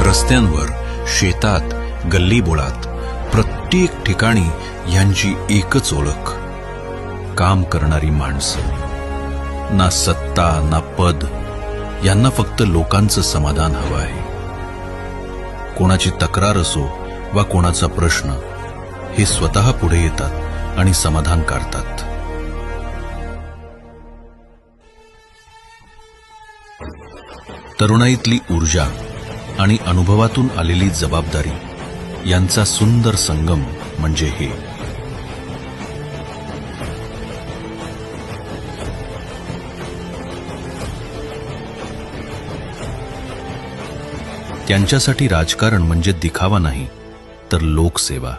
रस्त्यांवर, शेतात, गल्लीबोळात प्रत्येक ठिकाणी यांची एकच ओळख, काम करणारी माणसं. ना सत्ता ना पद, यांना फक्त लोकांचं समाधान हवं आहे. कोणाची तक्रार असो वा कोणाचा प्रश्न, हे स्वतः पुढे येतात आणि समाधान काढतात. तरुणाईतली ऊर्जा आणि अनुभवातून आलेली जबाबदारी यांचा सुंदर संगम म्हणजे हे. त्यांच्यासाठी राजकारण म्हणजे दिखावा नाही, तर लोकसेवा.